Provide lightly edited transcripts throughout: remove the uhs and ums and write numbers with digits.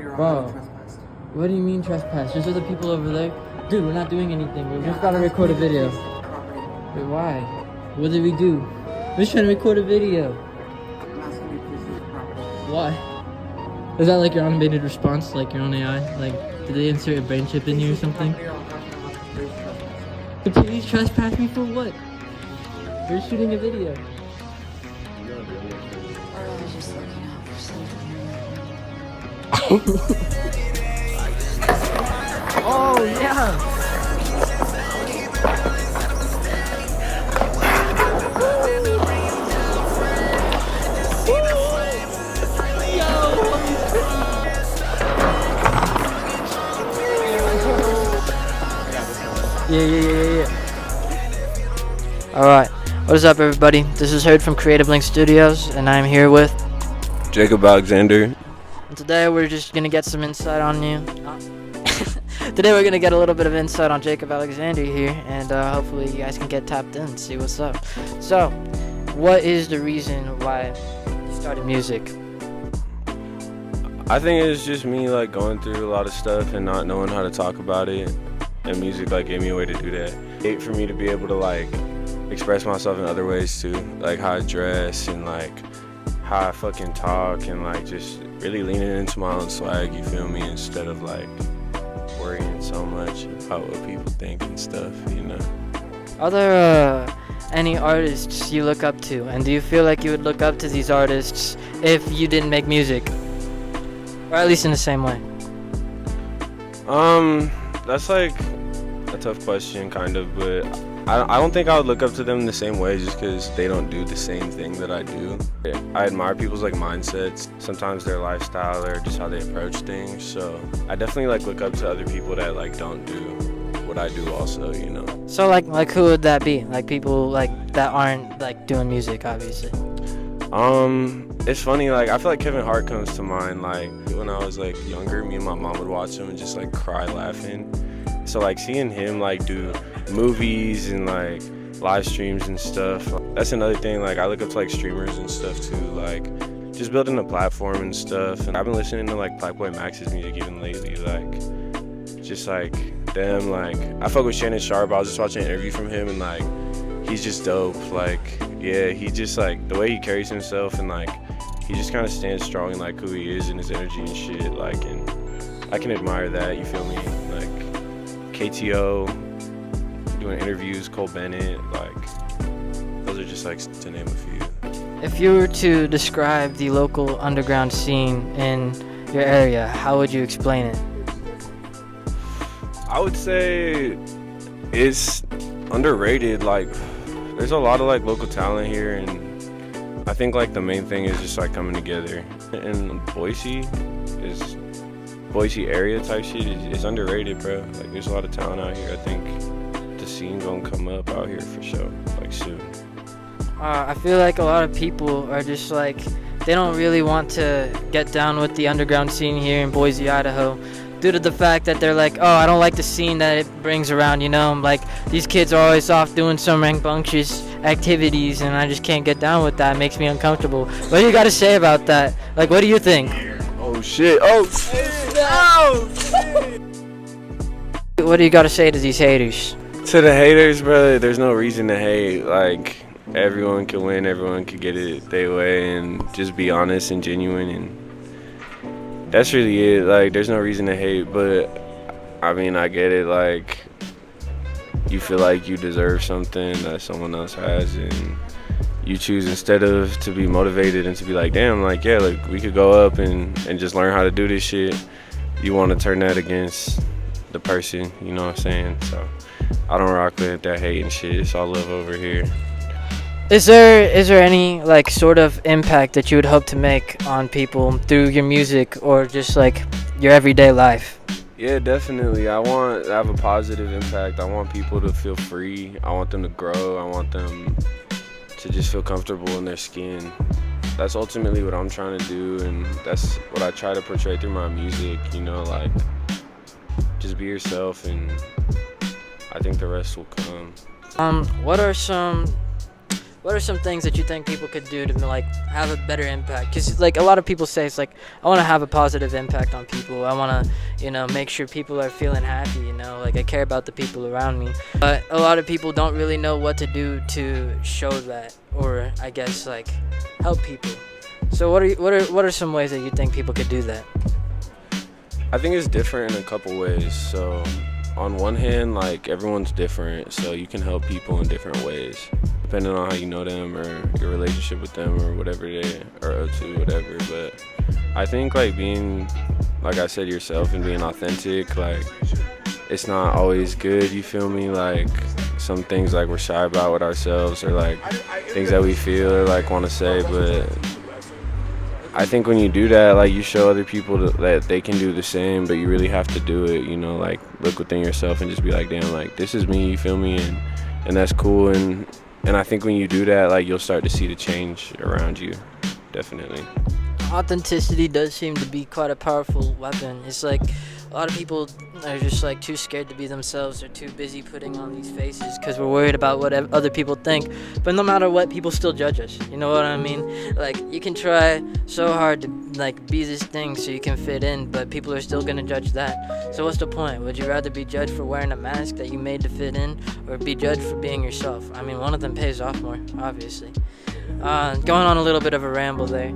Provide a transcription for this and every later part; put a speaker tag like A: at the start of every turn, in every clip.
A: Bro, what do you mean trespass? There's other people over there. Dude, we're not doing anything. We're just gotta record a video. Wait, why? What did we do? We're just trying to record a video. Why? Is that like your automated response, like your own AI? Like, did they insert a brain chip in you or something? The police trespass me for what? We're shooting a video. Oh yeah! Yeah. Alright, what is up everybody? This is Heard from Creative Link Studios, and I'm here with
B: Jacob Alexander.
A: And today we're just gonna get some insight on you. Today we're gonna get a little bit of insight on Jacob Alexander here, and hopefully you guys can get tapped in and see what's up. So, what is the reason why you started music?
B: I think it's just me like going through a lot of stuff and not knowing how to talk about it, and music like gave me a way to do that. It's for me to be able to like express myself in other ways too, like how I dress and like how I fucking talk, and like just really leaning into my own swag, you feel me, instead of like worrying so much about what people think and stuff, you know.
A: Are there any artists you look up to, and do you feel like you would look up to these artists if you didn't make music? Or at least in the same way?
B: That's like a tough question, kind of, but I don't think I would look up to them in the same way just because they don't do the same thing that I do. I admire people's like mindsets, sometimes their lifestyle or just how they approach things. So I definitely like look up to other people that like don't do what I do also, you know.
A: So like who would that be? Like people like that aren't like doing music, obviously.
B: It's funny, like I feel like Kevin Hart comes to mind. Like when I was like younger, me and my mom would watch him and just like cry laughing. So like seeing him like do movies and like live streams and stuff, that's another thing. Like I look up to like streamers and stuff too, like just building a platform and stuff. And I've been listening to like Black Boy Max's music even lately, like just like them. Like I fuck with Shannon Sharp. I was just watching an interview from him and like he's just dope. Like yeah, he just like the way he carries himself, and like he just kind of stands strong in like who he is and his energy and shit, like, and I can admire that, you feel me. Like KTO doing interviews, Cole Bennett, like those are just like to name a few.
A: If you were to describe the local underground scene in your area, how would you explain it?
B: I would say it's underrated. Like there's a lot of like local talent here, and I think like the main thing is just like coming together. And Boise area type shit is underrated, bro. Like there's a lot of talent out here. I think the scene gonna come up out here for sure, like soon.
A: I feel like a lot of people are just like, they don't really want to get down with the underground scene here in Boise, Idaho, due to the fact that they're like, oh, I don't like the scene that it brings around, you know? Like, these kids are always off doing some rambunctious activities, and I just can't get down with that. It makes me uncomfortable. What do you got to say about that? Like, what do you think?
B: Oh shit! Oh shit! Oh shit!
A: What do you got to say to these haters?
B: To the haters, brother, there's no reason to hate. Like, everyone can win, everyone can get it their way, and just be honest and genuine, and that's really it. Like, there's no reason to hate, but I mean, I get it. Like, you feel like you deserve something that someone else has, and you choose instead of to be motivated and to be like, damn, like, yeah, like we could go up and just learn how to do this shit. You want to turn that against the person, you know what I'm saying? So I don't rock with that hate and shit. It's all love over here.
A: Is there any like sort of impact that you would hope to make on people through your music or just like your everyday life?
B: Yeah, definitely. I want to have a positive impact. I want people to feel free. I want them to grow. I want them to just feel comfortable in their skin. That's ultimately what I'm trying to do, and that's what I try to portray through my music, you know, like just be yourself, and I think the rest will come.
A: What are some what are some things that you think people could do to like have a better impact? Because like a lot of people say it's like I want to have a positive impact on people. I want to make sure people are feeling happy. Like I care about the people around me. But a lot of people don't really know what to do to show that, or I guess like help people. So what are some ways that you think people could do that?
B: I think it's different in a couple ways. So on one hand, like everyone's different, so you can help people in different ways, depending on how you know them or your relationship with them or whatever they are up to, whatever. But I think like being, like I said, yourself and being authentic, like it's not always good, you feel me? Like some things like we're shy about with ourselves, or like things that we feel or like want to say, but I think when you do that, like you show other people that they can do the same, but you really have to do it, like look within yourself and just be like, damn, like this is me, you feel me? And that's cool. And I think when you do that, like you'll start to see the change around you, definitely.
A: Authenticity does seem to be quite a powerful weapon. It's like a lot of people are just like too scared to be themselves, or too busy putting on these faces because we're worried about what other people think. But no matter what, people still judge us. You know what I mean? Like you can try so hard to like be this thing so you can fit in, but people are still gonna judge that. So what's the point? Would you rather be judged for wearing a mask that you made to fit in, or be judged for being yourself? I mean, one of them pays off more, obviously. Going on a little bit of a ramble there.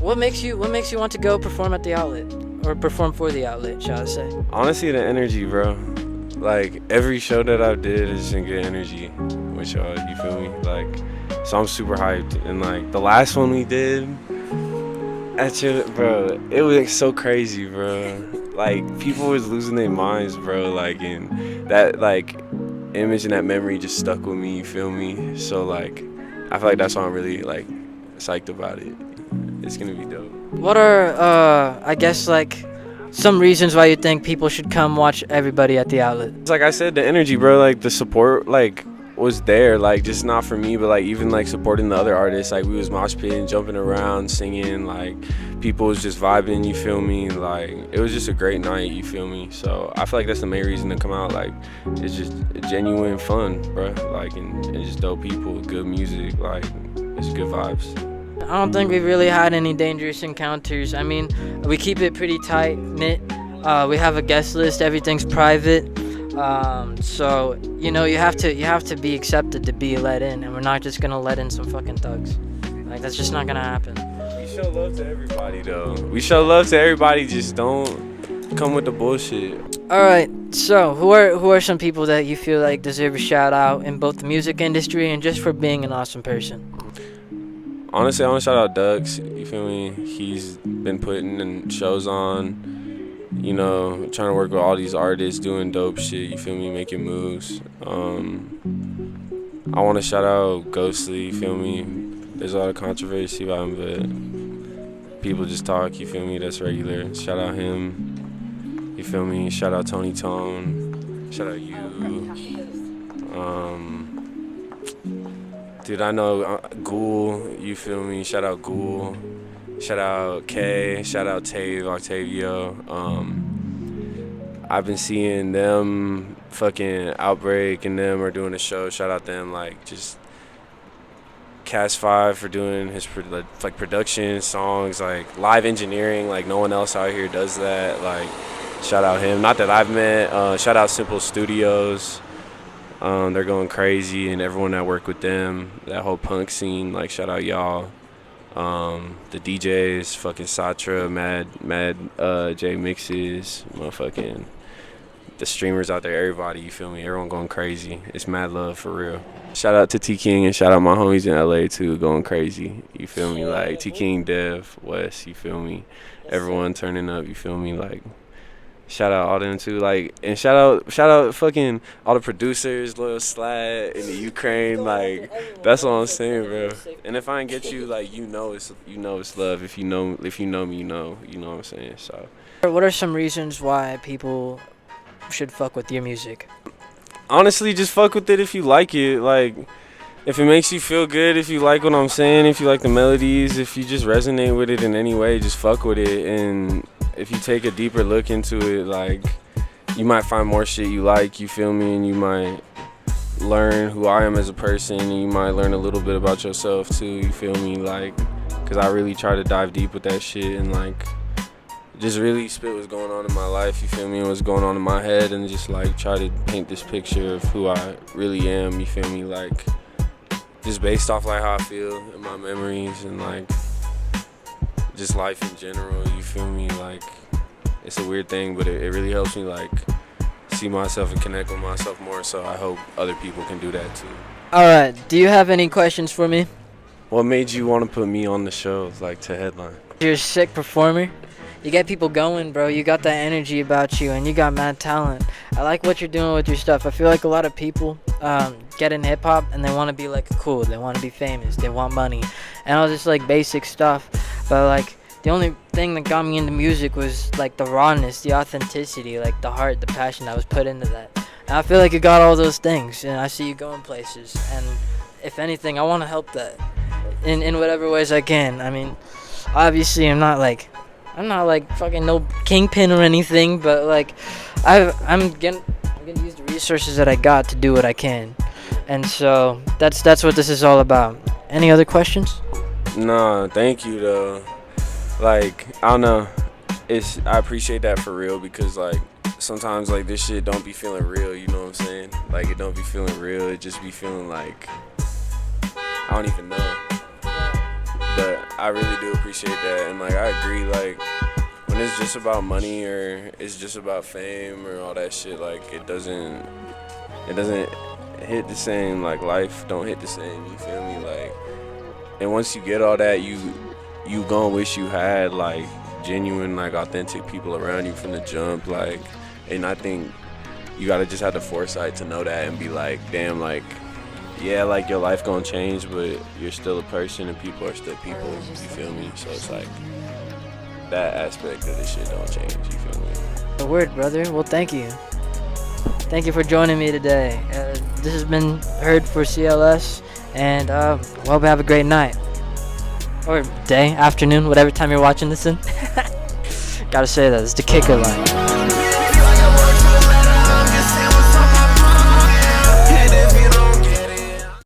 A: What makes you want to go perform at the outlet, or perform for the outlet, shall I say?
B: Honestly, the energy, bro. Like every show that I did is in good energy with y'all, you feel me? Like, so I'm super hyped. And like the last one we did, bro, it was like, so crazy, bro. Like people was losing their minds, bro. Like, and that like image and that memory just stuck with me, you feel me? So like I feel like that's why I'm really like psyched about it. It's gonna be dope.
A: What are I guess like some reasons why you think people should come watch everybody at the outlet?
B: It's like I said, the energy, bro. Like the support, like was there. Like just not for me, but like even like supporting the other artists. Like we was mosh pitting, jumping around, singing. Like people was just vibing. You feel me? Like it was just a great night. You feel me? So I feel like that's the main reason to come out. Like it's just genuine fun, bro. Like and just dope people, good music. Like it's good vibes.
A: I don't think we've really had any dangerous encounters. I mean, we keep it pretty tight knit. We have a guest list. Everything's private. So you have to be accepted to be let in, and we're not just gonna let in some fucking thugs. Like that's just not gonna happen.
B: We show love to everybody, though. We show love to everybody. Just don't come with the bullshit.
A: All right. So who are some people that you feel like deserve a shout out in both the music industry and just for being an awesome person?
B: Honestly, I want to shout out Dux. You feel me? He's been putting shows on, trying to work with all these artists, doing dope shit. You feel me? Making moves. I want to shout out Ghostly. You feel me? There's a lot of controversy about him, but people just talk. You feel me? That's regular. Shout out him. You feel me? Shout out Tony Tone. Shout out you. Dude, I know Ghoul, you feel me? Shout out Ghoul. Shout out Kay. Shout out Octavio. I've been seeing them, fucking Outbreak and them are doing a show. Shout out them, like just Cast 5 for doing his like production, songs, like live engineering. Like no one else out here does that. Like shout out him. Not that I've met. Shout out Simple Studios. They're going crazy, and everyone that worked with them, that whole punk scene, like shout out y'all. The DJs, fucking Satra, Mad J Mixes, motherfucking the streamers out there, everybody, you feel me? Everyone going crazy. It's mad love for real. Shout out to T King and shout out my homies in LA too, going crazy. You feel me? Like T King, Dev, West, you feel me? Everyone turning up, you feel me? Like shout out all them too, like, and shout out fucking all the producers, Lil Slat in the Ukraine, like that's what I'm saying, bro. And if I ain't get you, like it's love. If you know me, you know what I'm saying. So
A: what are some reasons why people should fuck with your music?
B: Honestly, just fuck with it if you like it. Like if it makes you feel good, if you like what I'm saying, if you like the melodies, if you just resonate with it in any way, just fuck with it. And if you take a deeper look into it, like you might find more shit you like, you feel me, and you might learn who I am as a person, and you might learn a little bit about yourself too, you feel me? Like, because I really try to dive deep with that shit and like just really spit what's going on in my life, you feel me, and what's going on in my head, and just like try to paint this picture of who I really am, you feel me, like just based off like how I feel and my memories and like just life in general, you feel me, like it's a weird thing, but it really helps me like see myself and connect with myself more, so I hope other people can do that too.
A: Alright, do you have any questions for me?
B: What made you want to put me on the show, like to headline?
A: You're a sick performer. You get people going, bro. You got that energy about you, and you got mad talent. I like what you're doing with your stuff. I feel like a lot of people get in hip-hop, and they want to be, like, cool. They want to be famous. They want money. And all this, like, basic stuff. But, like, the only thing that got me into music was, like, the rawness, the authenticity, like, the heart, the passion that was put into that. And I feel like you got all those things, and I see you going places. And if anything, I want to help that in whatever ways I can. I mean, obviously, I'm not like fucking no kingpin or anything, but like I'm gonna use the resources that I got to do what I can, and so that's what this is all about. Any other questions?
B: Nah, thank you though. Like, I don't know, I appreciate that for real, because like sometimes like this shit don't be feeling real, you know what I'm saying? Like it don't be feeling real, it just be feeling like I don't even know. But I really do appreciate that, and like I agree, like when it's just about money or it's just about fame or all that shit, like it doesn't hit the same, like life don't hit the same, you feel me? Like, and once you get all that, you gonna wish you had like genuine, like authentic people around you from the jump, like, and I think you gotta just have the foresight to know that and be like, damn, like, yeah, like your life gonna change, but you're still a person and people are still people, you feel me? So it's like that aspect of this shit don't change, you feel me?
A: The word, brother. Well, thank you. Thank you for joining me today. This has been Heard for CLS, and hope you have a great night. Or day, afternoon, whatever time you're watching this in. Gotta say that, it's the kicker line.